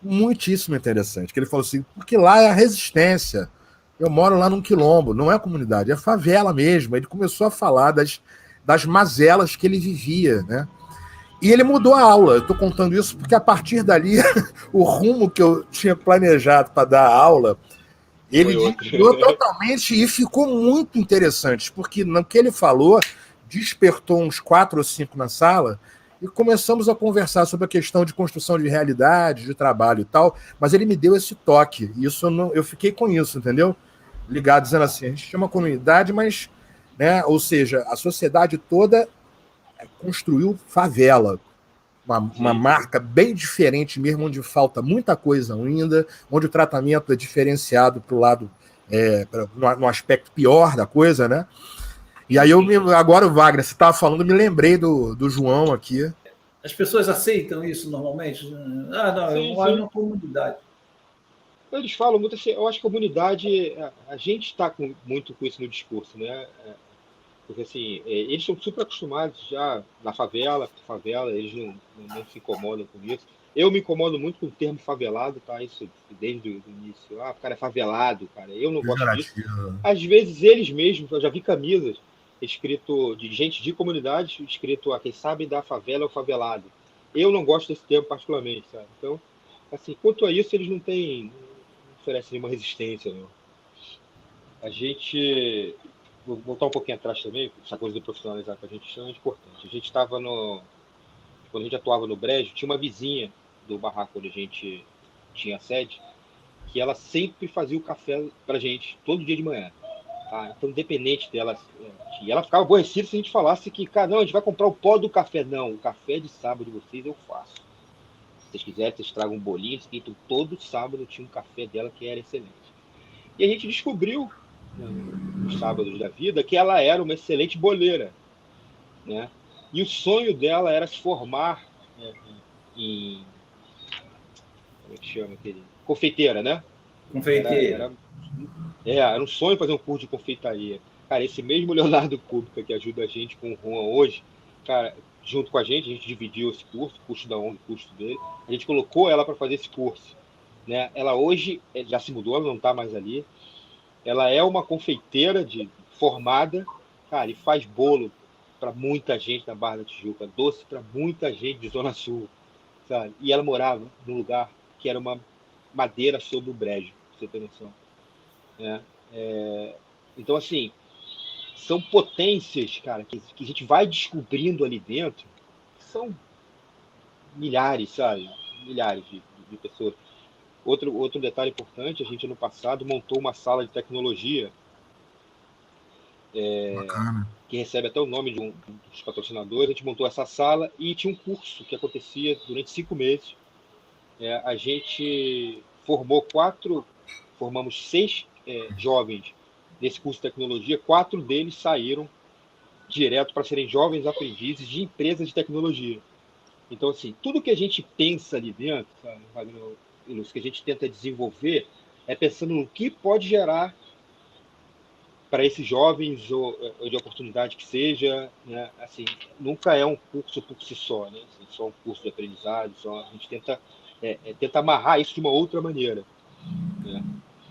muitíssimo interessante, que ele falou assim, porque lá é a resistência. Eu moro lá num quilombo, não é comunidade, é favela mesmo. Ele começou a falar das mazelas que ele vivia, né? E ele mudou a aula. Eu estou contando isso porque a partir dali, o rumo que eu tinha planejado para dar a aula, ele desviou totalmente e ficou muito interessante, porque no que ele falou, despertou uns 4 ou 5 na sala e começamos a conversar sobre a questão de construção de realidade, de trabalho e tal, mas ele me deu esse toque, e isso eu fiquei com isso, entendeu? Ligado, dizendo assim, a gente chama comunidade, mas, né, ou seja, a sociedade toda construiu favela, uma marca bem diferente mesmo, onde falta muita coisa ainda, onde o tratamento é diferenciado para o lado, no aspecto pior da coisa, né? E aí agora o Wagner, você estava falando, eu me lembrei do João aqui. As pessoas aceitam isso normalmente? Ah, não, eu moro numa comunidade. Eles falam muito assim, eu acho que a comunidade, a gente está muito com isso no discurso, né? Porque assim, eles estão super acostumados já na favela, eles não se incomodam com isso. Eu me incomodo muito com o termo favelado, tá? Isso desde o início. Ah, o cara é favelado, cara. Eu não gosto disso. Às vezes eles mesmos, eu já vi camisas escrito de gente de comunidade, escrito quem sabe da favela é o favelado. Eu não gosto desse termo particularmente, sabe? Então, assim, quanto a isso, eles não oferecem nenhuma resistência, não. A gente, vou voltar um pouquinho atrás também, essa coisa de profissionalizar que a gente chama é importante. A gente estava quando a gente atuava no Brejo, tinha uma vizinha do barraco onde a gente tinha sede, que ela sempre fazia o café pra gente, todo dia de manhã. Tá? Então, independente dela, e ela ficava aborrecida se a gente falasse que, cara, não, a gente vai comprar o pó do café. Não, o café de sábado de vocês eu faço. Se vocês quiserem, vocês tragam um bolinho. Então, todo sábado tinha um café dela que era excelente. E a gente descobriu, né, nos sábados da vida, que ela era uma excelente boleira, né? E o sonho dela era se formar, né, em, como é que chama aquele? Confeiteira, né? Confeiteira. Era um sonho fazer um curso de confeitaria. Cara, esse mesmo Leonardo Kubica que ajuda a gente com o Juan hoje, cara, junto com a gente dividiu esse curso, custo da ONG, custo dele. A gente colocou ela para fazer esse curso, né? Ela hoje já se mudou, ela não está mais ali. Ela é uma confeiteira formada, cara, e faz bolo para muita gente na Barra da Tijuca, doce para muita gente de Zona Sul, sabe? E ela morava num lugar que era uma madeira sobre o brejo, pra você ter noção, né? Então, assim, são potências, cara, que a gente vai descobrindo ali dentro, que são milhares, sabe? Milhares de pessoas. Outro detalhe importante, a gente, ano passado, montou uma sala de tecnologia Bacana. que recebe até o nome de um dos patrocinadores. A gente montou essa sala e tinha um curso que acontecia durante 5 meses. A gente formamos 6 jovens nesse curso de tecnologia. 4 deles saíram direto para serem jovens aprendizes de empresas de tecnologia. Então, assim, tudo que a gente pensa ali dentro, sabe, Wagner e Lúcio, que a gente tenta desenvolver, é pensando no que pode gerar para esses jovens ou de oportunidade que seja, né? Assim, nunca é um curso por si só, né? Assim, só um curso de aprendizado, a gente tenta amarrar isso de uma outra maneira, né?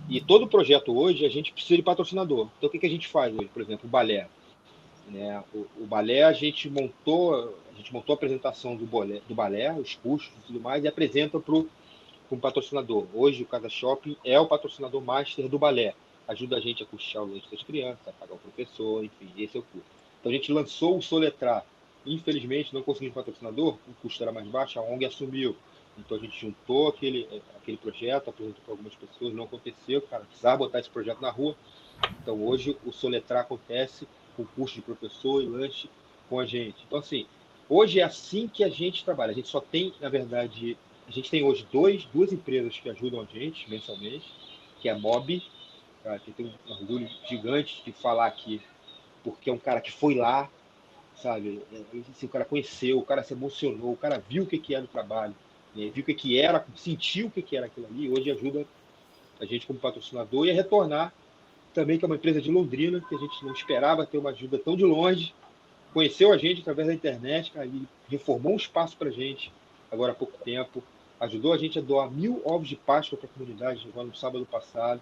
E todo projeto hoje a gente precisa de patrocinador. Então o que a gente faz hoje, por exemplo, o balé, né? O balé a gente montou a apresentação do balé, os custos e tudo mais, e apresenta para um patrocinador. Hoje o Casa Shopping é o patrocinador master do balé. Ajuda a gente a custear o lanche das crianças, a pagar o professor, enfim, esse é o custo. Então a gente lançou o Soletrar. Infelizmente não conseguimos patrocinador, o custo era mais baixo, a ONG assumiu. Então a gente juntou aquele projeto, apresentou para algumas pessoas, não aconteceu, cara, precisava botar esse projeto na rua. Então hoje o Soletrar acontece com custo de professor e lanche com a gente. Então assim, hoje é assim que a gente trabalha. A gente só tem, na verdade, a gente tem hoje duas empresas que ajudam a gente mensalmente, que é a Mob, cara, que tem um orgulho gigante de falar aqui, porque é um cara que foi lá, sabe? Assim, o cara conheceu, o cara se emocionou, o cara viu o que era o trabalho, né? Viu o que era, sentiu o que era aquilo ali, e hoje ajuda a gente como patrocinador e a retornar também, que é uma empresa de Londrina, que a gente não esperava ter uma ajuda tão de longe, conheceu a gente através da internet, cara, e reformou um espaço para a gente agora há pouco tempo, ajudou a gente a doar 1.000 ovos de Páscoa para a comunidade agora no sábado passado,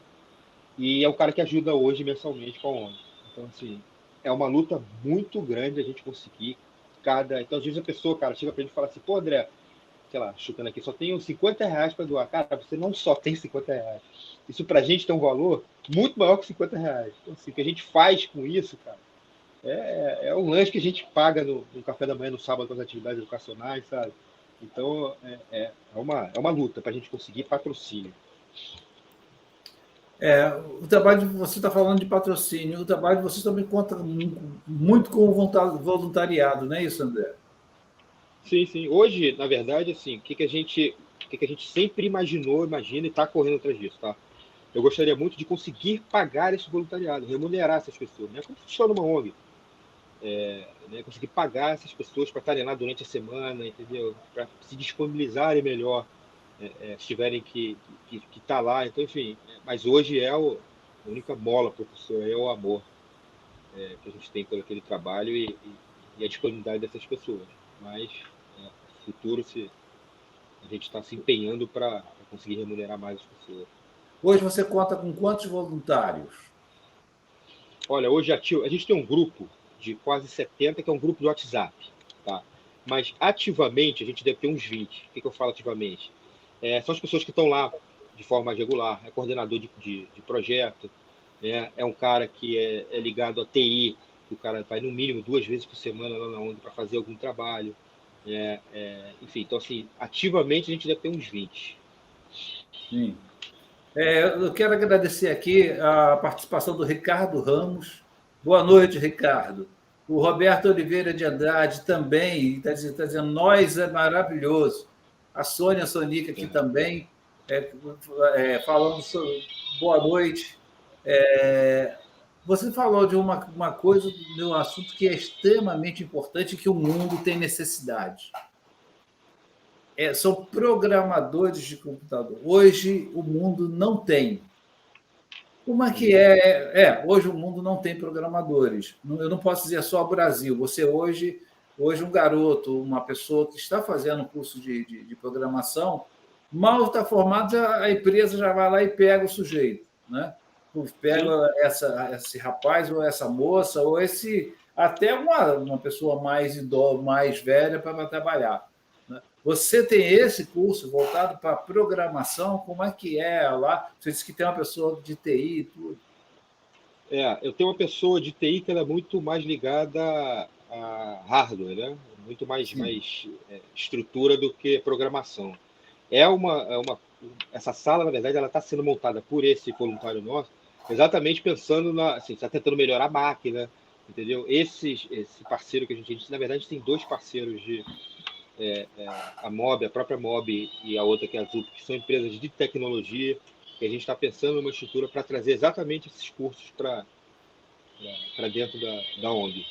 e é o cara que ajuda hoje mensalmente com a ONG. Então, assim, é uma luta muito grande a gente conseguir Então, às vezes a pessoa, cara, chega pra gente e fala assim, pô, André, sei lá, chutando aqui, só tenho R$ 50 para doar. Cara, você não só tem R$ 50. Isso pra gente tem um valor muito maior que R$ 50. Então, assim, o que a gente faz com isso, cara, é um lanche que a gente paga no café da manhã, no sábado, com as atividades educacionais, sabe? Então, é uma luta para a gente conseguir patrocínio. O trabalho de você está falando de patrocínio, o trabalho de vocês também conta muito com o voluntariado, não é isso, André? Sim, sim. Hoje, na verdade, assim, o que a gente sempre imagina e está correndo atrás disso, tá? Eu gostaria muito de conseguir pagar esse voluntariado, remunerar essas pessoas, né? Como funciona uma ONG? Né? Conseguir pagar essas pessoas para estarem lá durante a semana, entendeu? Para se disponibilizarem melhor, se tiverem que estar lá. Então, enfim, mas hoje a única mola, professor, é o amor que a gente tem por aquele trabalho e a disponibilidade dessas pessoas. Mas, no futuro, a gente está se empenhando para conseguir remunerar mais as pessoas. Hoje você conta com quantos voluntários? Olha, hoje a gente tem um grupo de quase 70, que é um grupo do WhatsApp, tá? Mas ativamente a gente deve ter uns 20. O que eu falo ativamente? São as pessoas que estão lá de forma regular, é coordenador de projeto, né? É um cara que é ligado à TI, que o cara vai no mínimo 2 vezes por semana lá na ONG para fazer algum trabalho. Enfim, então, assim, ativamente a gente deve ter uns 20. Sim. Eu quero agradecer aqui a participação do Ricardo Ramos. Boa noite, Ricardo. O Roberto Oliveira de Andrade também está dizendo, nós é maravilhoso. A Sônia Sonica aqui também, falando sobre boa noite. Você falou de uma coisa, de um assunto que é extremamente importante e que o mundo tem necessidade. São programadores de computador. Hoje o mundo não tem. Como é que é? Hoje o mundo não tem programadores. Eu não posso dizer só o Brasil. Você hoje um garoto, uma pessoa que está fazendo curso de programação, mal está formado, a empresa já vai lá e pega o sujeito, né? Pega esse rapaz ou essa moça ou até uma pessoa mais idosa, mais velha para trabalhar. Você tem esse curso voltado para programação? Como é que é lá? Você disse que tem uma pessoa de TI e tudo. Eu tenho uma pessoa de TI que ela é muito mais ligada a hardware, né? Muito mais estrutura do que programação. Essa sala, na verdade, ela está sendo montada por esse voluntário nosso, exatamente pensando assim, está tentando melhorar a máquina, entendeu? Esse parceiro que a gente, na verdade, a gente tem 2 parceiros a Mob, a própria Mob e a outra que é a Zup, que são empresas de tecnologia, que a gente está pensando numa estrutura para trazer exatamente esses cursos para dentro da ONG.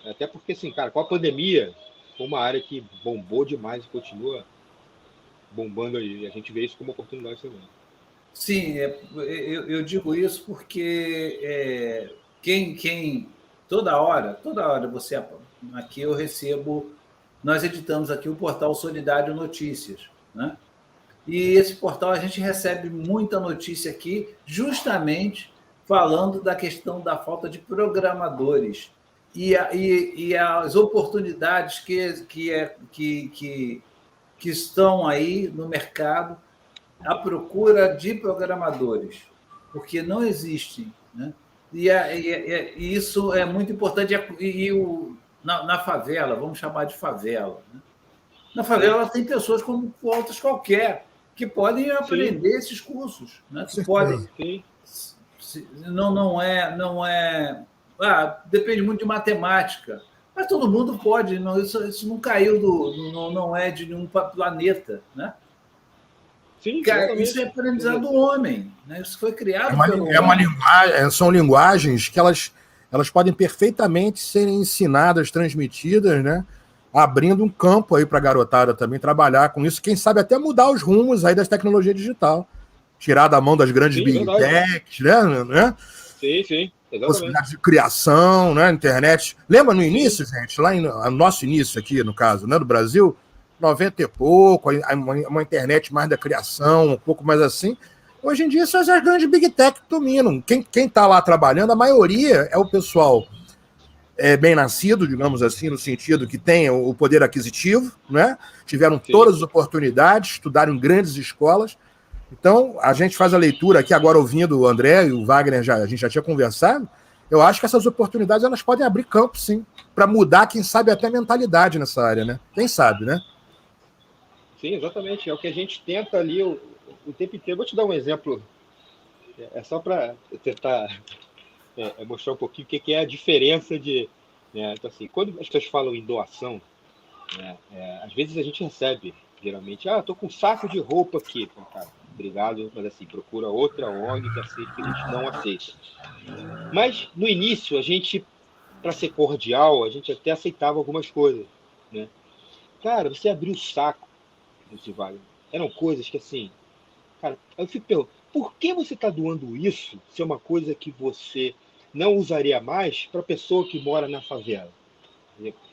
Até porque, assim, cara, com a pandemia, foi uma área que bombou demais e continua bombando aí. A gente vê isso como oportunidade também. Sim, eu digo isso porque toda hora você aqui eu recebo, nós editamos aqui o portal Solidário Notícias, né? E esse portal a gente recebe muita notícia aqui, justamente falando da questão da falta de programadores e as oportunidades que estão aí no mercado à procura de programadores, porque não existem, né? E isso é muito importante. Na favela, vamos chamar de favela, né? Na favela tem pessoas como outras qualquer que podem aprender esses cursos, né? Que podem. Não é. Depende muito de matemática, mas todo mundo pode. Isso não caiu não é de nenhum planeta, né? Sim, isso é aprendizado do homem, né? Isso foi criado pelo homem. São linguagens que elas podem perfeitamente serem ensinadas, transmitidas, né? Abrindo um campo aí para a garotada também trabalhar com isso, quem sabe até mudar os rumos aí das tecnologias digital, tirar da mão das grandes big techs, né? Sim, exatamente. Possibilidades de criação, né? Internet. Lembra no início, gente? Lá no nosso início aqui, no caso, né, do Brasil, 90 e pouco, uma internet mais da criação, um pouco mais assim. Hoje em dia, são as grandes big tech que dominam. Quem está lá trabalhando, a maioria é o pessoal bem nascido, digamos assim, no sentido que tem o poder aquisitivo, né? Tiveram todas as oportunidades, estudaram em grandes escolas. Então, a gente faz a leitura aqui agora, ouvindo o André e o Wagner, a gente já tinha conversado. Eu acho que essas oportunidades elas podem abrir campo, sim, para mudar, quem sabe, até a mentalidade nessa área, né? Quem sabe, né? Sim, exatamente. É o que a gente tenta ali o tempo inteiro. Vou te dar um exemplo, só para tentar mostrar um pouquinho o que é a diferença de... Né? Então, assim, quando as pessoas falam em doação, né, às vezes a gente recebe, geralmente, estou com um saco de roupa aqui. Então, cara, obrigado, mas assim, procura outra ONG que aceita, que a gente não aceita. Mas, no início, a gente, para ser cordial, a gente até aceitava algumas coisas, né? Cara, você abriu o saco, Wagner. Eram coisas que, assim, cara, eu fico perguntando, por que você está doando isso se é uma coisa que você não usaria mais para a pessoa que mora na favela?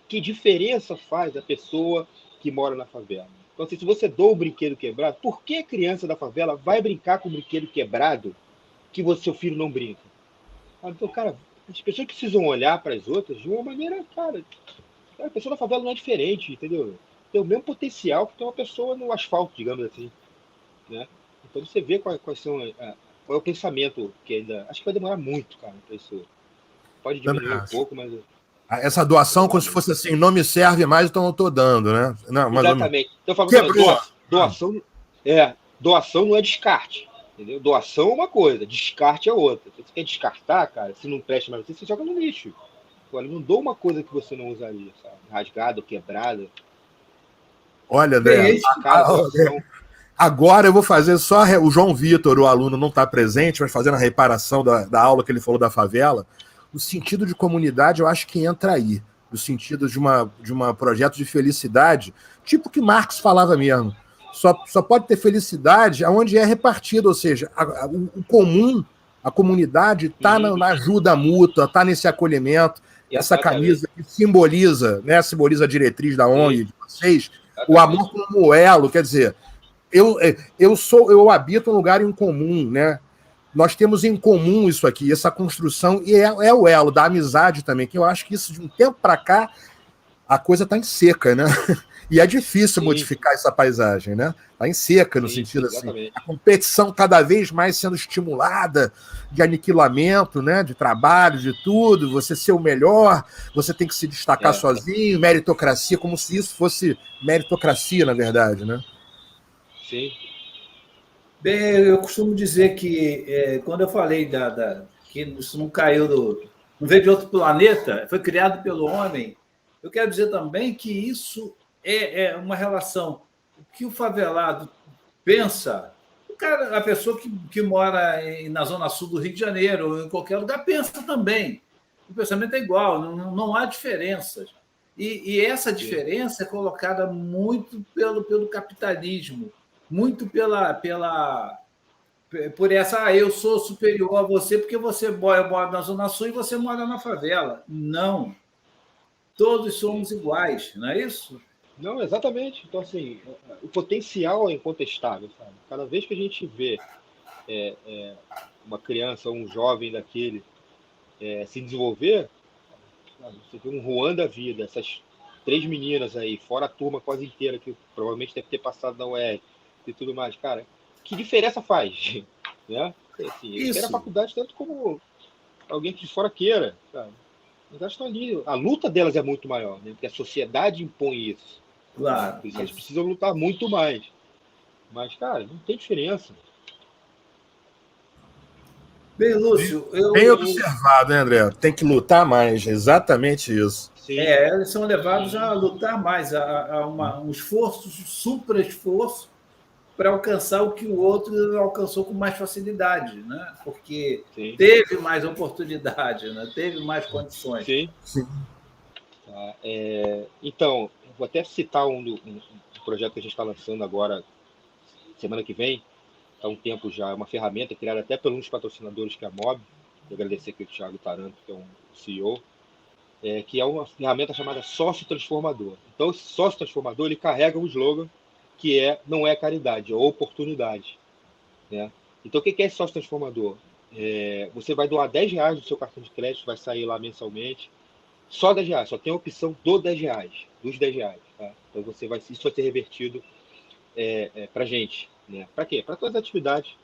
Que diferença faz a pessoa que mora na favela? Então, assim, se você doa um brinquedo quebrado, por que a criança da favela vai brincar com um brinquedo quebrado que seu filho não brinca? Então, cara, as pessoas precisam olhar para as outras de uma maneira, cara, a pessoa da favela não é diferente, entendeu? Tem o mesmo potencial que tem uma pessoa no asfalto, digamos assim, né? Então você vê qual é o pensamento que ainda... Acho que vai demorar muito, cara, para isso. Pode diminuir um pouco, mas... Essa doação como se fosse assim, não me serve mais, então eu estou dando, né? Não, mas Exatamente. Então, falando, doação não é descarte. Entendeu? Doação é uma coisa, descarte é outra. Se você quer descartar, cara, se não presta mais você joga no lixo. Olha, não dou uma coisa que você não usaria, sabe? Rasgada, quebrada. Olha, André, agora eu vou fazer só o João Vitor, o aluno, não está presente, mas fazendo a reparação da aula que ele falou da favela. O sentido de comunidade, eu acho que entra aí. O sentido de uma projeto de felicidade, tipo que Marx falava mesmo. Só pode ter felicidade onde é repartido, ou seja, o comum, a comunidade está na ajuda mútua, está nesse acolhimento. Essa camisa que simboliza, né? Simboliza a diretriz da ONG de vocês, o amor como elo, quer dizer, eu habito um lugar em comum, né? Nós temos em comum isso aqui, essa construção, e é o elo da amizade também, que eu acho que isso, de um tempo para cá, a coisa está em seca, né? E é difícil modificar essa paisagem, né? Está em seca, no sentido assim. A competição cada vez mais sendo estimulada, de aniquilamento, né? De trabalho, de tudo, você ser o melhor, você tem que se destacar sozinho, meritocracia, como se isso fosse meritocracia, na verdade, né? Sim. Bem, eu costumo dizer que quando eu falei que isso não caiu não veio de outro planeta, foi criado pelo homem, eu quero dizer também que isso é uma relação. O que o favelado pensa, a pessoa que mora na Zona Sul do Rio de Janeiro, ou em qualquer lugar, pensa também. O pensamento é igual, não há diferenças. E essa diferença é colocada muito pelo capitalismo, muito por essa, eu sou superior a você porque você mora na Zona Sul e você mora na favela. Não. Todos somos iguais, não é isso? Não, exatamente. Então, assim, o potencial é incontestável, sabe? Cada vez que a gente vê uma criança ou um jovem daquele se desenvolver, sabe? Você vê um Juan da vida, essas 3 meninas aí, fora a turma quase inteira, que provavelmente deve ter passado na UERJ e tudo mais, cara, que diferença faz? Né? Assim, eles querem a faculdade tanto como alguém que de fora queira, sabe? Mas elas estão ali. A luta delas é muito maior, né? Porque a sociedade impõe isso. Claro. Por isso elas precisam lutar muito mais. Mas, cara, não tem diferença. Bem, Lúcio, bem observado, né, André? Tem que lutar mais, exatamente isso. Sim. Eles são levados a lutar mais, a um esforço, supra-esforço, para alcançar o que o outro alcançou com mais facilidade, né? Porque teve mais oportunidade, né? Teve mais condições. Sim. Tá, então, vou até citar um projeto que a gente está lançando agora, semana que vem, há um tempo já, uma ferramenta criada até por um dos patrocinadores, que é a Mob. Vou agradecer aqui o Thiago Taranto, que é um CEO, que é uma ferramenta chamada Sócio Transformador. Então, esse Sócio Transformador, ele carrega um slogan que não é caridade, é oportunidade. Né? Então, o que é esse Sócio Transformador? Você vai doar R$10 do seu cartão de crédito, vai sair lá mensalmente, só R$10, só tem a opção dos R$10. Tá? Então, isso vai ser revertido para a gente. Né? Para quê? Para todas as atividades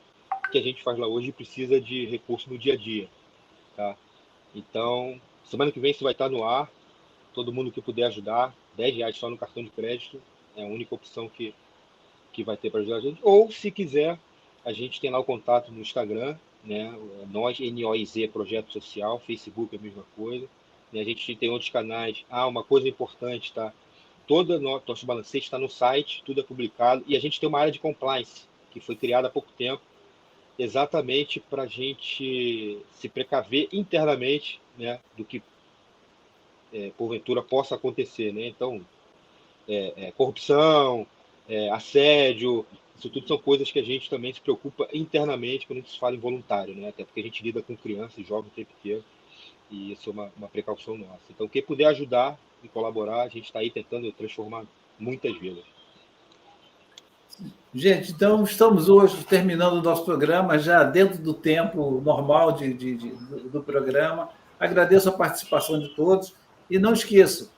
que a gente faz lá hoje e precisa de recurso no dia a dia. Tá? Então, semana que vem isso vai estar no ar. Todo mundo que puder ajudar, R$10 só no cartão de crédito, é a única opção que vai ter para ajudar a gente. Ou, se quiser, a gente tem lá o contato no Instagram, né? Nós, NOIZ, Projeto Social, Facebook é a mesma coisa. Né? A gente tem outros canais. Uma coisa importante, tá? Todo nosso balancete está no site, tudo é publicado. E a gente tem uma área de compliance, que foi criada há pouco tempo, exatamente para a gente se precaver internamente, né, do que porventura possa acontecer. Né? Então, corrupção, assédio, isso tudo são coisas que a gente também se preocupa internamente quando a gente se fala em voluntário, né? Até porque a gente lida com crianças e jovens o tempo inteiro, e isso é uma precaução nossa. Então, quem puder ajudar e colaborar, a gente está aí tentando transformar muitas vidas. Gente, então estamos hoje terminando o nosso programa, já dentro do tempo normal do programa. Agradeço a participação de todos e não esqueçam,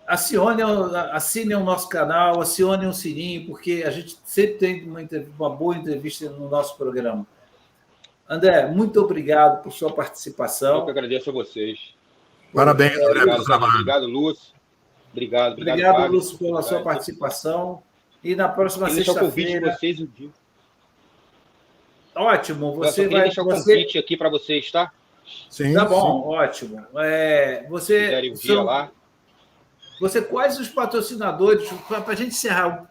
assinem o nosso canal, acionem o sininho, porque a gente sempre tem uma boa entrevista no nosso programa. André, muito obrigado por sua participação. Eu que agradeço a vocês. Parabéns, André, pelo trabalho. Obrigado, Lúcio. Obrigado, Fábio. Lúcio, pela sua participação. E na próxima sexta-feira... Ótimo, você vai... deixar o convite aqui para vocês, tá? Sim, tá bom, ótimo. Você... quiserem um dia lá. Você, quais os patrocinadores, para a gente encerrar,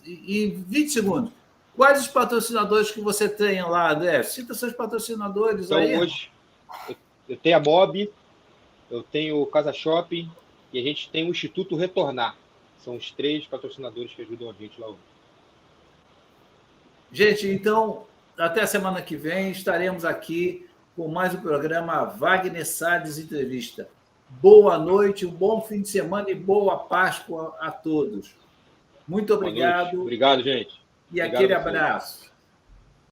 em 20 segundos, quais os patrocinadores que você tem lá, André? Cita seus patrocinadores então, aí. Hoje, eu tenho a Mob, eu tenho o Casa Shopping e a gente tem o Instituto Retornar. São os 3 patrocinadores que ajudam a gente lá hoje. Gente, então, até a semana que vem estaremos aqui com mais um programa Wagner Salles Entrevista. Boa noite, um bom fim de semana e boa Páscoa a todos. Muito obrigado. Obrigado, gente. E aquele abraço.